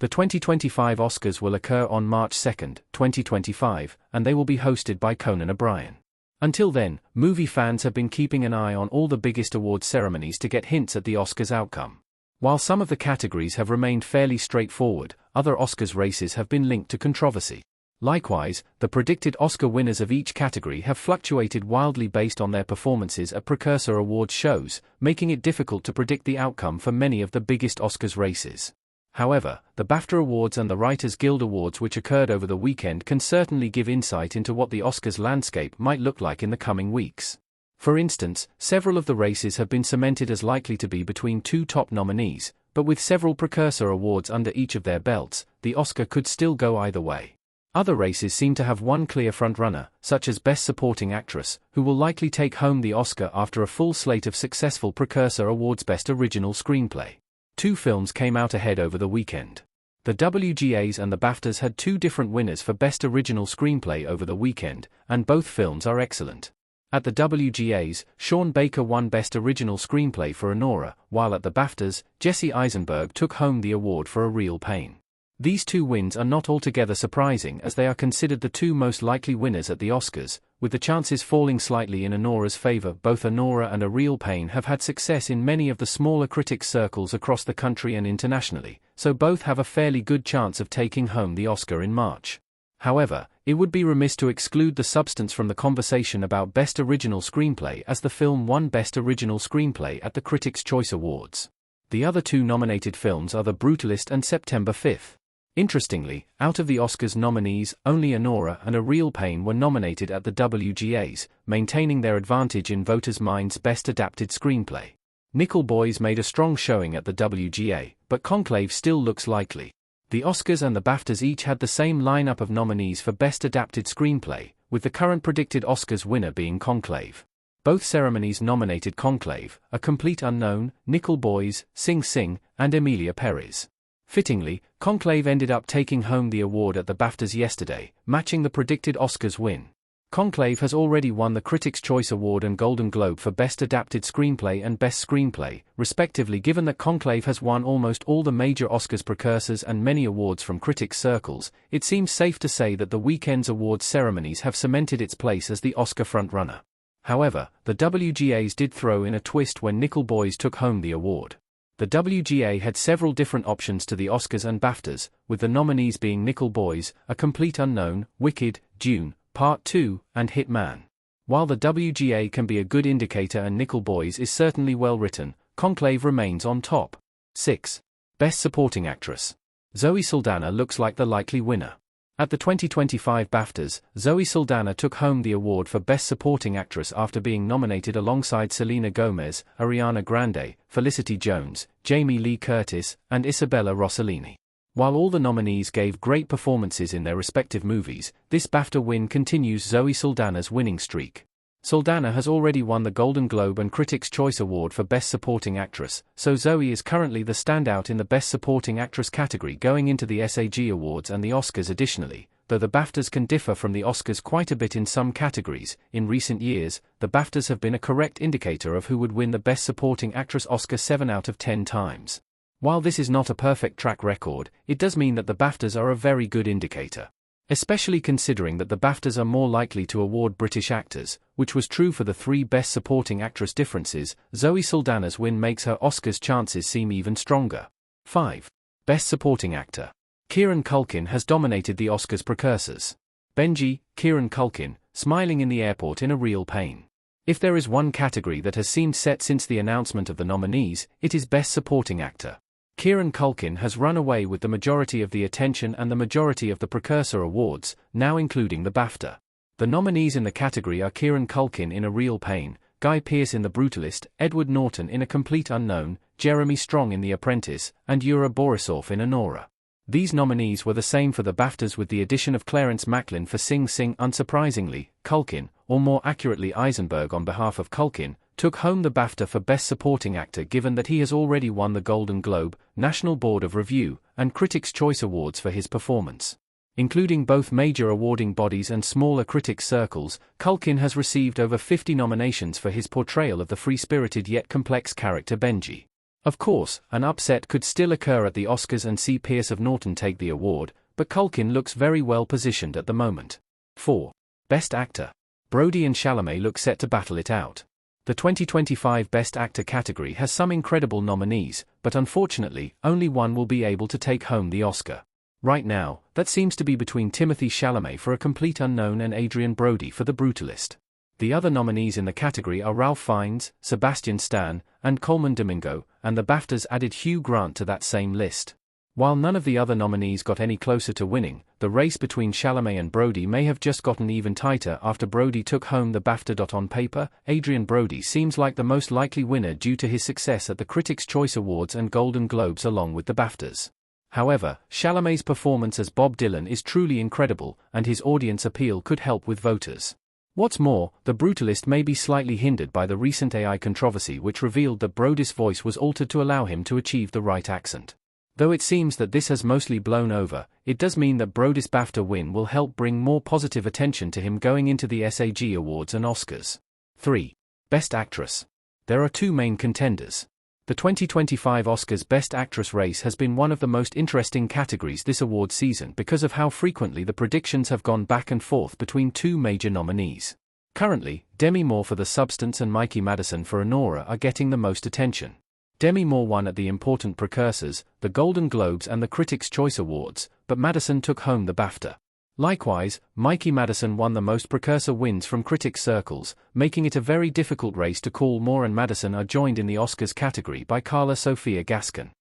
The 2025 Oscars will occur on March 2, 2025, and they will be hosted by Conan O'Brien. Until then, movie fans have been keeping an eye on all the biggest awards ceremonies to get hints at the Oscars outcome. While some of the categories have remained fairly straightforward, other Oscars races have been linked to controversy. Likewise, the predicted Oscar winners of each category have fluctuated wildly based on their performances at precursor awards shows, making it difficult to predict the outcome for many of the biggest Oscars races. However, the BAFTA Awards and the Writers Guild Awards which occurred over the weekend can certainly give insight into what the Oscars landscape might look like in the coming weeks. For instance, several of the races have been cemented as likely to be between two top nominees, but with several precursor awards under each of their belts, the Oscar could still go either way. Other races seem to have one clear frontrunner, such as Best Supporting Actress, who will likely take home the Oscar after a full slate of successful precursor awards. Best Original Screenplay. Two films came out ahead over the weekend. The WGAs and the BAFTAs had two different winners for Best Original Screenplay over the weekend, and both films are excellent. At the WGAs, Sean Baker won Best Original Screenplay for Anora, while at the BAFTAs, Jesse Eisenberg took home the award for A Real Pain. These two wins are not altogether surprising as they are considered the two most likely winners at the Oscars, with the chances falling slightly in Anora's favor. Both Anora and A Real Pain have had success in many of the smaller critics' circles across the country and internationally, so both have a fairly good chance of taking home the Oscar in March. However, it would be remiss to exclude the substance from the conversation about Best Original Screenplay as the film won Best Original Screenplay at the Critics' Choice Awards. The other two nominated films are The Brutalist and September 5th. Interestingly, out of the Oscars nominees, only Anora and A Real Pain were nominated at the WGAs, maintaining their advantage in voters' minds. Best Adapted Screenplay. Nickel Boys made a strong showing at the WGA, but Conclave still looks likely. The Oscars and the BAFTAs each had the same lineup of nominees for Best Adapted Screenplay, with the current predicted Oscars winner being Conclave. Both ceremonies nominated Conclave, A Complete Unknown, Nickel Boys, Sing Sing, and Emilia Perez. Fittingly, Conclave ended up taking home the award at the BAFTAs yesterday, matching the predicted Oscars win. Conclave has already won the Critics' Choice Award and Golden Globe for Best Adapted Screenplay and Best Screenplay, respectively. Given that Conclave has won almost all the major Oscars precursors and many awards from critics' circles, it seems safe to say that the weekend's awards ceremonies have cemented its place as the Oscar frontrunner. However, the WGAs did throw in a twist when Nickel Boys took home the award. The WGA had several different options to the Oscars and BAFTAs, with the nominees being Nickel Boys, A Complete Unknown, Wicked, Dune, Part 2, and Hitman. While the WGA can be a good indicator and Nickel Boys is certainly well written, Conclave remains on top. 6. Best Supporting Actress. Zoe Saldana looks like the likely winner. At the 2025 BAFTAs, Zoe Saldana took home the award for Best Supporting Actress after being nominated alongside Selena Gomez, Ariana Grande, Felicity Jones, Jamie Lee Curtis, and Isabella Rossellini. While all the nominees gave great performances in their respective movies, this BAFTA win continues Zoe Saldana's winning streak. Saldana has already won the Golden Globe and Critics' Choice Award for Best Supporting Actress, so Zoe is currently the standout in the Best Supporting Actress category going into the SAG Awards and the Oscars. Additionally, though the BAFTAs can differ from the Oscars quite a bit in some categories, in recent years, the BAFTAs have been a correct indicator of who would win the Best Supporting Actress Oscar 7 out of 10 times. While this is not a perfect track record, it does mean that the BAFTAs are a very good indicator. Especially considering that the BAFTAs are more likely to award British actors, which was true for the three Best Supporting Actress differences. Zoe Saldana's win makes her Oscars chances seem even stronger. 5. Best Supporting Actor. Kieran Culkin has dominated the Oscars precursors. Benji, Kieran Culkin, smiling in the airport in A Real Pain. If there is one category that has seemed set since the announcement of the nominees, it is Best Supporting Actor. Kieran Culkin has run away with the majority of the attention and the majority of the precursor awards, now including the BAFTA. The nominees in the category are Kieran Culkin in A Real Pain, Guy Pearce in The Brutalist, Edward Norton in A Complete Unknown, Jeremy Strong in The Apprentice, and Yura Borisov in Anora. These nominees were the same for the BAFTAs with the addition of Clarence Macklin for Sing Sing. Unsurprisingly, Culkin, or more accurately Eisenberg on behalf of Culkin, took home the BAFTA for Best Supporting Actor given that he has already won the Golden Globe, National Board of Review, and Critics' Choice Awards for his performance. Including both major awarding bodies and smaller critics' circles, Culkin has received over 50 nominations for his portrayal of the free-spirited yet complex character Benji. Of course, an upset could still occur at the Oscars and see Pierce of Norton take the award, but Culkin looks very well positioned at the moment. 4. Best Actor. Brody and Chalamet look set to battle it out. The 2025 Best Actor category has some incredible nominees, but unfortunately, only one will be able to take home the Oscar. Right now, that seems to be between Timothée Chalamet for A Complete Unknown and Adrien Brody for The Brutalist. The other nominees in the category are Ralph Fiennes, Sebastian Stan, and Coleman Domingo, and the BAFTAs added Hugh Grant to that same list. While none of the other nominees got any closer to winning, the race between Chalamet and Brody may have just gotten even tighter after Brody took home the BAFTA. On paper, Adrien Brody seems like the most likely winner due to his success at the Critics' Choice Awards and Golden Globes along with the BAFTAs. However, Chalamet's performance as Bob Dylan is truly incredible, and his audience appeal could help with voters. What's more, The Brutalist may be slightly hindered by the recent AI controversy which revealed that Brody's voice was altered to allow him to achieve the right accent. Though it seems that this has mostly blown over, it does mean that Brody's BAFTA win will help bring more positive attention to him going into the SAG Awards and Oscars. 3. Best Actress. There are two main contenders. The 2025 Oscars Best Actress race has been one of the most interesting categories this award season because of how frequently the predictions have gone back and forth between two major nominees. Currently, Demi Moore for The Substance and Mikey Madison for Anora are getting the most attention. Demi Moore won at the important precursors, the Golden Globes and the Critics' Choice Awards, but Madison took home the BAFTA. Likewise, Mikey Madison won the most precursor wins from critics' circles, making it a very difficult race to call. Moore and Madison are joined in the Oscars category by Carla Sofia Gascon.